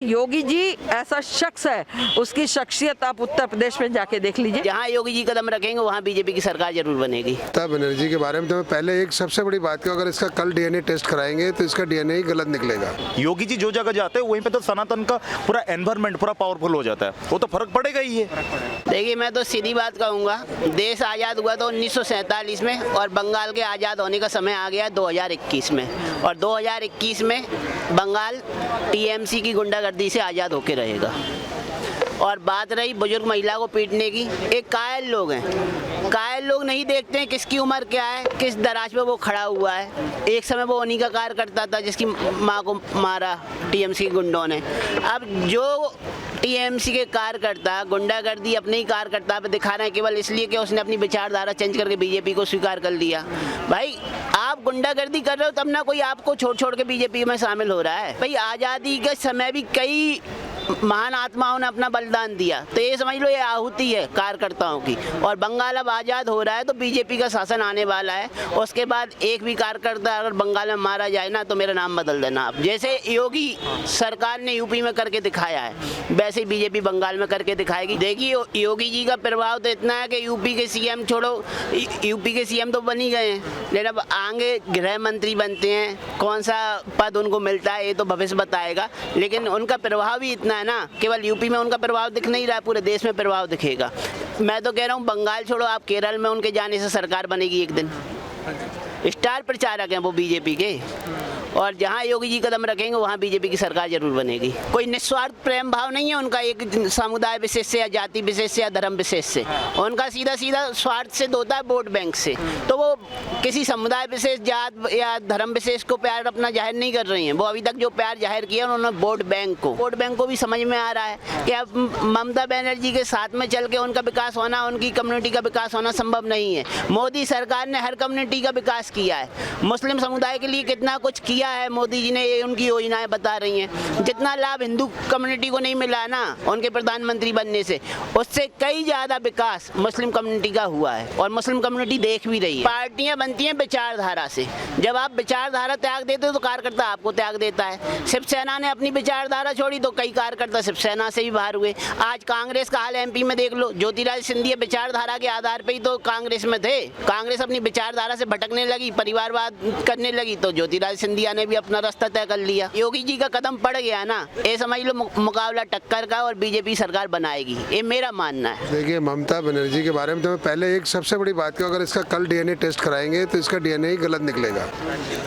योगी जी ऐसा शख्स है, उसकी शख्सियत आप उत्तर प्रदेश में जाके देख लीजिए। जहाँ योगी जी कदम रखेंगे वहाँ बीजेपी की सरकार जरूर बनेगी। ममता बनर्जी के बारे में तो मैं पहले एक सबसे बड़ी बात कहूँ, अगर इसका कल डीएनए टेस्ट कराएंगे तो इसका डीएनए ही गलत निकलेगा। योगी जी जो जगह जाते हैं वहीं पे तो सनातन का पूरा एनवायरनमेंट पूरा पावरफुल हो जाता है, वो तो फर्क पड़ेगा ही है। देखिए, मैं तो सीधी बात कहूँगा, देश आज़ाद हुआ तो 1947 में और बंगाल के आज़ाद होने का समय आ गया 2021 में, और 2021 में बंगाल टीएमसी की गुंडागर्दी से आज़ाद होकर रहेगा। और बात रही बुजुर्ग महिला को पीटने की, एक कायल लोग हैं, कायल लोग नहीं देखते हैं किसकी उम्र क्या है, किस दराज पे वो खड़ा हुआ है। एक समय वो उन्हीं का कार्य करता था जिसकी माँ को मारा टीएमसी के गुंडों ने। अब जो टीएमसी के कार्यकर्ता गुंडागर्दी अपने ही कार्यकर्ता पे दिखा रहे हैं केवल इसलिए कि उसने अपनी विचारधारा चेंज करके बीजेपी को स्वीकार कर लिया। भाई, आप गुंडागर्दी कर रहे हो तब ना कोई आपको छोड़ के बीजेपी में शामिल हो रहा है। भाई, आज़ादी के समय भी कई महान आत्माओं ने अपना बलिदान दिया, तो ये समझ लो ये आहुति है कार्यकर्ताओं की। और बंगाल अब आज़ाद हो रहा है तो बीजेपी का शासन आने वाला है। उसके बाद एक भी कार्यकर्ता अगर बंगाल में मारा जाए ना तो मेरा नाम बदल देना आप। जैसे योगी सरकार ने यूपी में करके दिखाया है वैसे ही बीजेपी बंगाल में करके दिखाएगी। देखिए, योगी जी का प्रभाव तो इतना है कि यूपी के सीएम छोड़ो, यूपी के सीएम तो बन ही गए हैं, लेकिन अब आगे गृह मंत्री बनते हैं, कौन सा पद उनको मिलता है ये तो भविष्य बताएगा। लेकिन उनका प्रभाव ही इतना है ना, केवल यूपी में उनका प्रभाव दिख नहीं रहा, पूरे देश में प्रभाव दिखेगा। मैं तो कह रहा हूँ बंगाल छोड़ो, आप केरल में उनके जाने से सरकार बनेगी एक दिन। स्टार प्रचारक हैं वो बीजेपी के, और जहाँ योगी जी कदम रखेंगे वहाँ बीजेपी की सरकार जरूर बनेगी। कोई निस्वार्थ प्रेम भाव नहीं है उनका एक समुदाय विशेष से या जाति विशेष से या धर्म विशेष से। उनका सीधा स्वार्थ से होता है वोट बैंक से। तो वो किसी समुदाय विशेष, जात या धर्म विशेष को प्यार अपना जाहिर नहीं कर रही हैं। वो अभी तक जो प्यार जाहिर किया उन्होंने वोट बैंक को भी समझ में आ रहा है कि अब ममता बनर्जी के साथ में चल के उनका विकास होना, उनकी कम्युनिटी का विकास होना संभव नहीं है। मोदी सरकार ने हर कम्युनिटी का विकास किया है। मुस्लिम समुदाय के लिए कितना कुछ किया है मोदी जी ने, ये उनकी योजनाएं बता रही हैं। जितना लाभ हिंदू कम्युनिटी को नहीं मिला ना उनके प्रधानमंत्री बनने से, उससे कई ज्यादा विकास मुस्लिम कम्युनिटी का हुआ है, और मुस्लिम कम्युनिटी देख भी रही है। पार्टियां बनती हैं विचारधारा से, जब आप विचारधारा त्याग देते हो तो कार्यकर्ता आपको त्याग देता है। शिवसेना ने अपनी विचारधारा छोड़ी तो कई कार्यकर्ता शिवसेना से भी बाहर हुए। आज कांग्रेस का हाल एमपी में देख लो, ज्योतिरादित्य सिंधिया विचारधारा के आधार पर ही तो कांग्रेस में थे। कांग्रेस अपनी विचारधारा से भटकने लगी, परिवारवाद करने लगी, तो ज्योतिरादित्य सिंधिया ने भी अपना रास्ता तय कर लिया। योगी जी का कदम पड़ गया ना, ये समझ लो मुकाबला टक्कर का, और बीजेपी सरकार बनाएगी, ये मेरा मानना है। देखिए, ममता बनर्जी के बारे में तो मैं पहले एक सबसे बड़ी बात कहूँ, अगर इसका कल डीएनए टेस्ट कराएंगे तो इसका डीएनए ही गलत निकलेगा।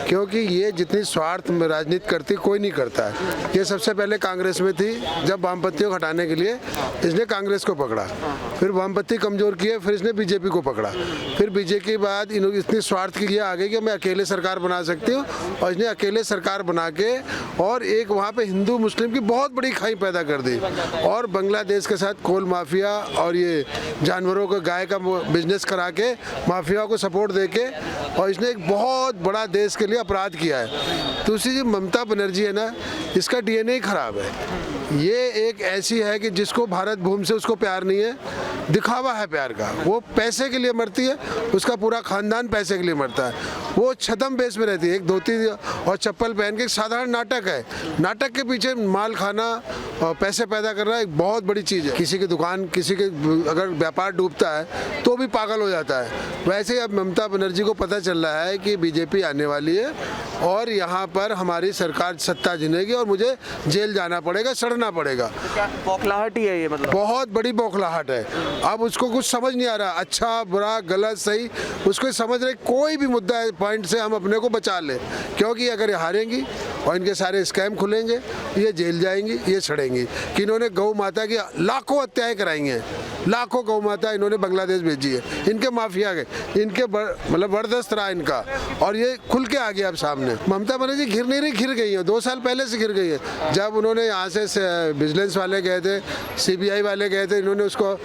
क्योंकि ये जितनी स्वार्थ में राजनीति करती कोई नहीं करता है। ये सबसे पहले कांग्रेस में थी, जब वामपंथियों को हटाने के लिए इसने कांग्रेस को पकड़ा, फिर वामपंथी कमजोर किए, फिर इसने बीजेपी को पकड़ा, फिर बीजेपी के बाद इतनी स्वार्थ की आगे कि मैं अकेले सरकार बना सकती हूँ, और इसने अकेले सरकार बना के और एक वहाँ पे हिंदू मुस्लिम की बहुत बड़ी खाई पैदा कर दी। और बांग्लादेश के साथ कोल माफिया और ये जानवरों को गाय का बिजनेस करा के माफिया को सपोर्ट दे के, और इसने एक बहुत बड़ा देश के लिए अपराध किया है। दूसरी जो ममता बनर्जी है ना, इसका डीएनए ही खराब है। ये एक ऐसी है कि जिसको भारत भूमि से उसको प्यार नहीं है, दिखावा है प्यार का। वो पैसे के लिए मरती है, उसका पूरा खानदान पैसे के लिए मरता है। वो छदम बेस में रहती है, एक धोती और चप्पल पहन के, एक साधारण नाटक है। नाटक के पीछे माल खाना और पैसे पैदा करना एक बहुत बड़ी चीज़ है। किसी की दुकान, किसी के अगर व्यापार डूबता है तो भी पागल हो जाता है। वैसे अब ममता बनर्जी को पता चल रहा है कि बीजेपी आने वाली है और यहाँ पर हमारी सरकार सत्ता जिनेगी और मुझे जेल जाना पड़ेगा, सड़ना पड़ेगा। बौखलाहट ही है ये, मतलब बहुत बड़ी बौखलाहट है। अब उसको कुछ समझ नहीं आ रहा, अच्छा बुरा गलत सही, उसको समझ रहे कोई भी मुद्दा है पॉइंट से हम अपने को बचा ले। क्योंकि अगर ये हारेंगी और इनके सारे स्कैम खुलेंगे, ये जेल जाएंगी, ये सड़ेंगी। कि इन्होंने गौ माता की लाखों हत्याएं कराई हैं, लाखों गौ माता इन्होंने बांग्लादेश भेजी है। इनके माफिया के, इनके मतलब बर्दाश्त रहा इनका, और ये खुल के आ गया अब सामने। ममता बनर्जी घिर नहीं रही, घिर गई है, 2 साल पहले से घिर गई है। जब उन्होंने यहाँ से विजिलेंस वाले गए थे, सीबीआई वाले गए थे, इन्होंने उसको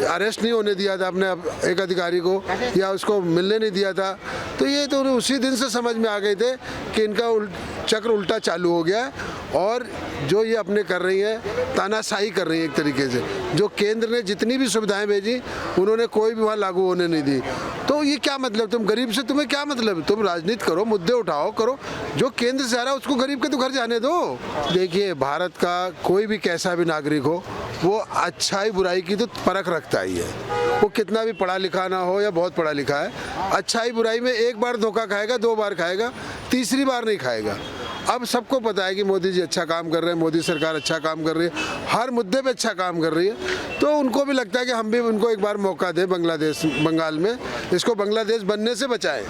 अरेस्ट नहीं होने दिया था अपने एक अधिकारी को, या उसको मिलने नहीं दिया था। तो ये तो उसी दिन से समझ में आ गए थे कि इनका चक्र उल्टा चालू हो गया है। और जो ये अपने कर रही है, तानाशाही कर रही है एक तरीके से। जो केंद्र ने जितनी भी सुविधाएं भेजी, उन्होंने कोई भी वहाँ लागू होने नहीं दी। तो ये क्या मतलब, तुम गरीब से तुम्हें क्या मतलब? तुम राजनीति करो, मुद्दे उठाओ, करो। जो केंद्र से आ रहा है उसको गरीब के तो घर जाने दो। देखिए, भारत का कोई भी कैसा भी नागरिक हो, वो अच्छाई बुराई की तो परख रखता ही है। वो कितना भी पढ़ा लिखा ना हो या बहुत पढ़ा लिखा है, अच्छाई बुराई में एक बार धोखा खाएगा, 2 बार खाएगा, तीसरी बार नहीं खाएगा। अब सबको पता है कि मोदी जी अच्छा काम कर रहे हैं, मोदी सरकार अच्छा काम कर रही है, हर मुद्दे पे अच्छा काम कर रही है। तो उनको भी लगता है कि हम भी उनको एक बार मौका दें बंगाल में, इसको बांग्लादेश बनने से बचाएं।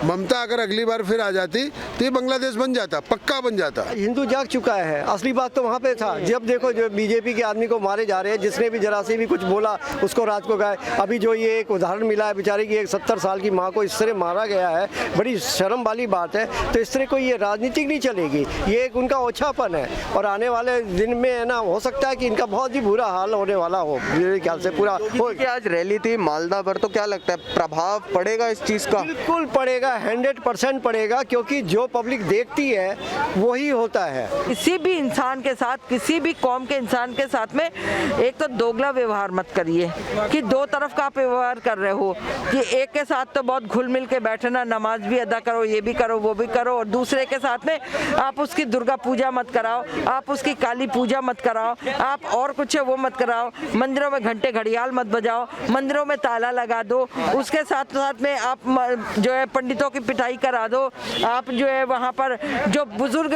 ममता अगर अगली बार फिर आ जाती तो ये बांग्लादेश बन जाता, पक्का बन जाता। हिंदू जाग चुका है। असली बात तो वहाँ पे था। जब देखो जो बीजेपी के आदमी को मारे जा रहे हैं, जिसने भी जरा से भी कुछ बोला उसको रात को गए। अभी जो ये एक उदाहरण मिला है बेचारी की, एक 70 साल की माँ को इस तरह मारा गया है, बड़ी शर्म वाली बात है। तो इस तरह कोई ये राजनीतिक नहीं चलेगी, ये एक उनका ओछापन है। और आने वाले दिन में है ना, हो सकता है कि इनका बहुत ही बुरा हाल होने वाला हो, मेरे ख्याल से पूरा हो। आज रैली थी मालदा पर, तो क्या लगता है प्रभाव पड़ेगा इस चीज का? बिल्कुल पड़ेगा, 100% पड़ेगा, क्योंकि जो पब्लिक देखती है वही होता है। किसी भी इंसान के साथ, किसी भी कौम के इंसान के साथ में एक तो दोगला व्यवहार मत करिए कि दो तरफ का आप व्यवहार कर रहे हो, कि एक के साथ तो बहुत घुल मिल के बैठना, नमाज भी अदा करो, ये भी करो, वो भी करो, और दूसरे के साथ में आप उसकी दुर्गा पूजा मत कराओ, आप उसकी काली पूजा मत कराओ, आप और कुछ है वो मत कराओ, मंदिरों में घंटे घड़ियाल मत बजाओ, मंदिरों में ताला लगा दो, उसके साथ साथ में आप जो है पंडितों की पिटाई करा दो, आप जो है वहाँ पर जो बुजुर्ग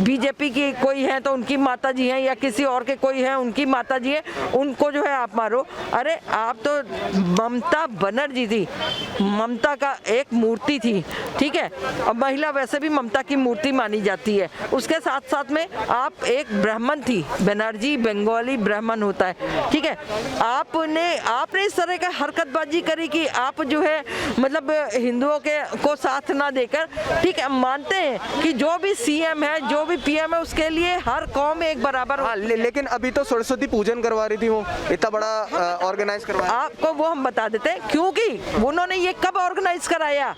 बीजेपी की कोई है तो उनकी माता जी हैं, या किसी और के कोई है उनकी माता जी है, उनको जो है आप मारो। अरे आप तो ममता बनर्जी थी, ममता का एक मूर्ति थी, ठीक है, और महिला वैसे भी ममता की मूर्ति मानी जाती है। उसके साथ साथ में आप एक ब्राह्मण थी, बनर्जी बंगाली ब्राह्मण होता है, ठीक है। आपने इस तरह का हरकतबाजी करी कि आप जो है मतलब हिंदुओं के को साथ ना देकर, ठीक है, मानते हैं कि जो भी सीएम है, जो भी पीएम है, उसके लिए हर कौम एक बराबर। हाँ, लेकिन अभी तो सरस्वती पूजन करवा रही थी वो, इतना बड़ा ऑर्गेनाइज करवाया। आपको वो हम बता देते हैं, क्योंकि उन्होंने ये कब ऑर्गेनाइज कराया,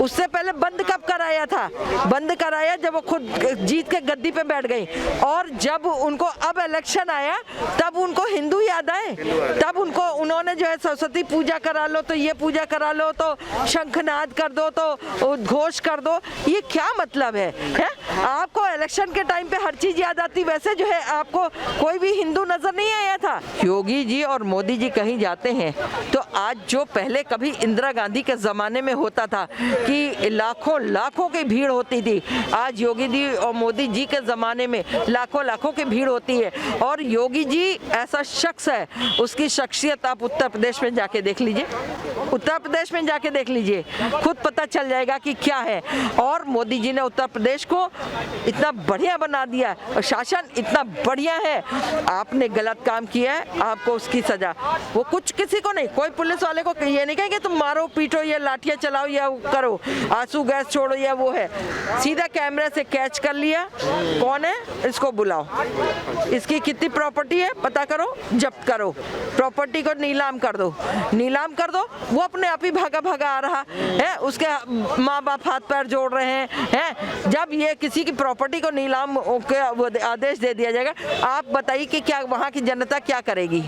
उससे पहले बंद कब कराया था? बंद कराया जब वो खुद जीत के गद्दी पे बैठ गई, और जब उनको अब इलेक्शन आया तब उनको हिंदू याद आए, तब उनको उन्होंने जो है सरस्वती पूजा करा लो तो ये पूजा करा लो, तो शंखनाद कर दो, तो उद्घोष कर दो। ये क्या मतलब है? आपको इलेक्शन के टाइम पे हर चीज याद आती, वैसे जो है आपको कोई भी हिंदू नजर नहीं आया था। योगी जी और मोदी जी कहीं जाते हैं तो आज जो पहले कभी इंदिरा गांधी के जमाने में होता था कि लाखों की भीड़ होती थी, आज योगी जी और मोदी जी के जमाने में लाखों की भीड़ होती है। और योगी जी ऐसा शख्स है, उसकी शख्सियत आप उत्तर प्रदेश में जाके देख लीजिए, उत्तर प्रदेश में जाके देख लीजिए, खुद पता चल जाएगा कि क्या है। और मोदी जी ने उत्तर प्रदेश को इतना बढ़िया बना दिया है, और शासन इतना बढ़िया है। आपने गलत काम किया है, आपको उसकी सजा। वो कुछ किसी को नहीं, कोई पुलिस वाले को ये नहीं कहेंगे तुम मारो पीटो या लाठियां चलाओ या करो, आंसू गैस छोड़ो या वो है, सीधा कैमरे से कैच कर लिया, कौन है इसको बुलाओ, इसकी कितनी प्रॉपर्टी है पता करो, जब्त करो, प्रॉपर्टी को नीलाम कर दो, नीलाम कर दो। वो अपने आप ही भागा आ रहा है, उसके माँ बाप हाथ पैर जोड़ रहे हैं। जब ये किसी की प्रॉपर्टी को नीलाम के आदेश दे दिया जाएगा, आप बताइए कि क्या वहाँ की जनता क्या करेगी?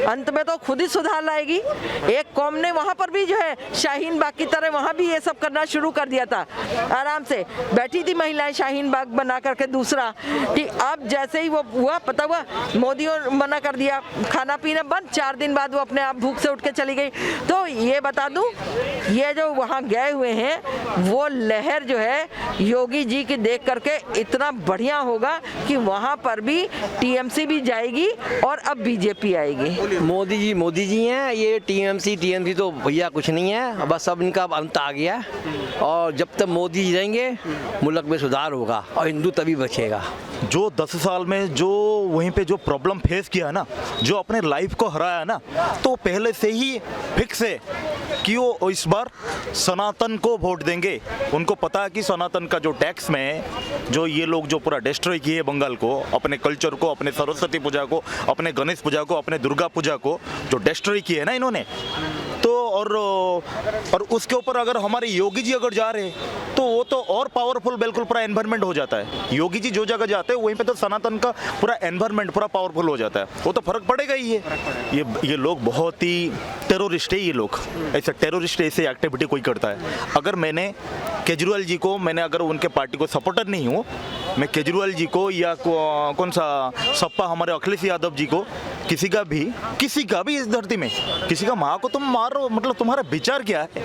अंत में तो खुद ही सुधार लाएगी। एक कौम ने वहाँ पर भी जो है शाहीन बाग की तरह वहाँ भी ये सब करना शुरू कर दिया था, आराम से बैठी थी महिलाएं शाहीन बाग बना करके। दूसरा कि अब जैसे ही वो हुआ, पता हुआ मोदी मना कर दिया, खाना पीना बंद, 4 दिन बाद वो अपने आप भूख से उठ के चली गई। तो ये बता दूं, ये जो वहाँ गए हुए हैं वो लहर जो है योगी जी की देख करके इतना बढ़िया होगा कि वहाँ पर भी टीएमसी भी जाएगी और अब बीजेपी आएगी। मोदी जी हैं, ये टीएमसी तो भैया कुछ नहीं है, बस अब इनका अंत आ गया। और जब तक मोदी जी रहेंगे मुल्क में सुधार होगा और हिंदू तभी बचेगा। जो 10 साल में जो वहीं पे जो प्रॉब्लम फेस किया ना, जो अपने लाइफ को हराया ना, तो पहले से ही फिक्स है कि वो इस बार सनातन को वोट देंगे। उनको पता है कि सनातन का जो टैक्स में जो ये लोग जो पूरा डिस्ट्रॉय किए बंगाल को, अपने कल्चर को, अपने सरस्वती पूजा को, अपने गणेश पूजा को, अपने दुर्गा पूजा को जो डिस्ट्रॉय किए ना इन्होंने, तो और उसके ऊपर अगर हमारे योगी जी अगर जा रहे तो वो तो और पावरफुल बिल्कुल पूरा एनवायरनमेंट हो जाता है। योगी जी जो जगह जाते हैं वहीं पे तो सनातन का पूरा एनवायरनमेंट पूरा पावरफुल हो जाता है, वो तो फर्क पड़ेगा ही है। ये लोग बहुत ही टेररिस्ट है, ये लोग ऐसे टेररिस्ट ऐसे एक्टिविटी कोई करता है। अगर मैंने केजरीवाल जी को, मैंने अगर उनके पार्टी को सपोर्टर नहीं हूँ, मैं केजरीवाल जी को या कौन सा सपा हमारे अखिलेश यादव जी को, किसी का भी इस धरती में किसी का माँ को तुम मारो, मतलब तुम्हारा विचार क्या है?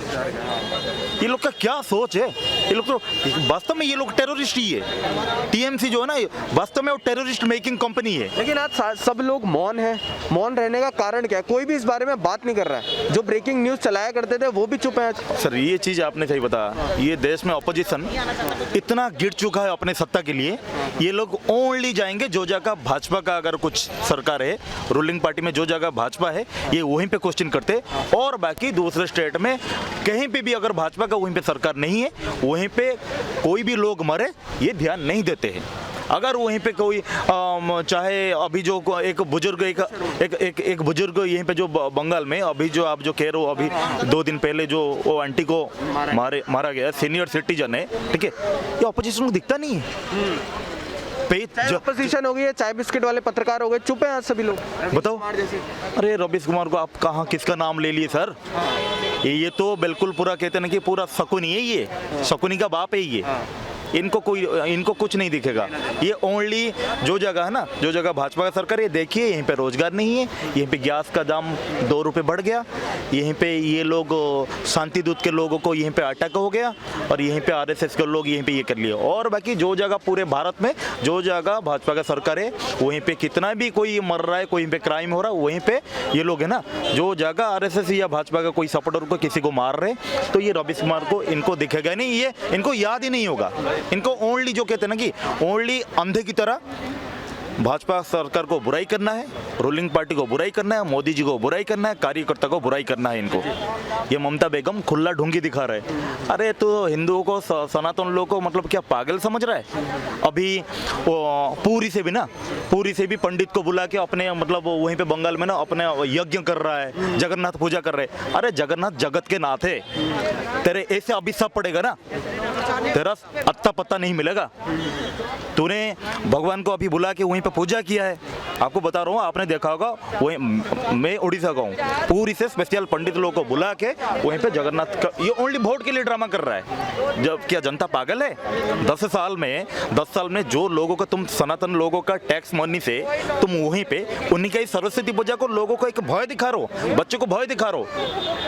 ये लोग का क्या सोच है? ये लोग तो वास्तव में ये लोग टेररिस्ट ही है। टीएमसी जो है ना वास्तव में वो टेररिस्ट मेकिंग कंपनी है। लेकिन आज सब लोग मौन है, मौन रहने का कारण क्या है? कोई भी इस बारे में बात नहीं कर रहा है। जो ब्रेकिंग न्यूज चलाया करते थे वो भी चुप है। सर ये चीज़ आपने सही बताया, ये देश में अपोजिशन इतना गिर चुका है अपने सत्ता के लिए, ये लोग ओनली जाएंगे जो जगह भाजपा का अगर कुछ सरकार है, रूलिंग पार्टी में जो जगह भाजपा है ये वहीं पे क्वेश्चन करते, और बाकी दूसरे स्टेट में कहीं पे भी अगर भाजपा का वहीं पे सरकार नहीं है, वहीं पे कोई भी लोग मरे ये ध्यान नहीं देते हैं। अगर वहीं पे कोई चाहे अभी जो एक बुजुर्ग एक बुजुर्ग यहीं पे जो बंगाल में अभी जो आप जो कह रहे हो, अभी 2 दिन पहले जो वो आंटी को मारा गया, सीनियर सिटीजन है, ठीक है, ये ऑपोजिशन को दिखता नहीं है। अपोजिशन हो गई है, चाय बिस्किट वाले पत्रकार हो गए, चुप है आज सभी लोग। बताओ, अरे रवीश कुमार को आप कहाँ किसका नाम ले लिए सर? ये तो बिल्कुल पूरा कहते हैं ना कि पूरा शकुनी है, ये शकुनी का बाप है ये। इनको कुछ नहीं दिखेगा। ये ओनली जो जगह है ना, जो जगह भाजपा का सरकार है, देखिए यहीं पे रोजगार नहीं है, यहीं पे गैस का दाम 2 रुपये बढ़ गया, यहीं पे ये लोग शांति दूत के लोगों को यहीं पे अटैक हो गया, और यहीं पे आरएसएस के लोग यहीं पे ये कर लिए। और बाकी जो जगह पूरे भारत में जो जगह भाजपा का सरकार है वहीं पे कितना भी कोई मर रहा है, कोई पे क्राइम हो रहा है, वहीं पे ये लोग है ना, जो जगह आरएसएस या भाजपा का कोई सपोर्टर को किसी को मार रहे, तो ये रवीश कुमार को इनको दिखेगा नहीं, ये इनको याद ही नहीं होगा। इनको ओनली जो कहते हैं ना कि ओनली अंधे की तरह भाजपा सरकार को बुराई करना है, रूलिंग पार्टी को बुराई करना है, मोदी जी को बुराई करना है, कार्यकर्ता को बुराई करना है इनको। ये ममता बेगम खुला ढूंगी दिखा रहे हैं। अरे तो हिंदुओं को, सनातन लोगों को मतलब क्या पागल समझ रहा है? अभी पूरी से भी पंडित को बुला के अपने मतलब वहीं पे बंगाल में ना अपने यज्ञ कर रहा है, जगन्नाथ पूजा कर रहे हैं। अरे जगन्नाथ जगत के नाथ है, तेरे ऐसे अभिशाप पड़ेगा ना, तेरा अत्ता पत्ता नहीं मिलेगा। तूने भगवान को अभी बुला के वहीं पे पूजा किया है। आपको बता रहा हूँ, आपने देखा होगा, वहीं मैं उड़ीसा का हूँ, पूरी से स्पेशल पंडित लोगों को बुला के वहीं पे जगन्नाथ का, ये ओनली वोट के लिए ड्रामा कर रहा है। जब क्या जनता पागल है? 10 साल में जो लोगों का तुम सनातन लोगों का टैक्स मनी से तुम वहीं पे उन्हीं का सरस्वती पूजा को लोगों को एक भय दिखा रहे हो, बच्चों को भय दिखा रहे हो,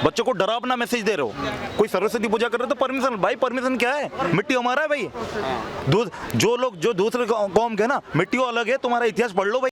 बच्चों को डरावना मैसेज दे रहे हो। कोई सरस्वती पूजा कर रहे हो तो परमिशन, भाई परमिशन क्या है? मिट्टी हमारा है भाई। जो लोग जो दूसरे कौम के ना, मिट्टी अलग है, तुम्हारा इतिहास पढ़ लो भाई।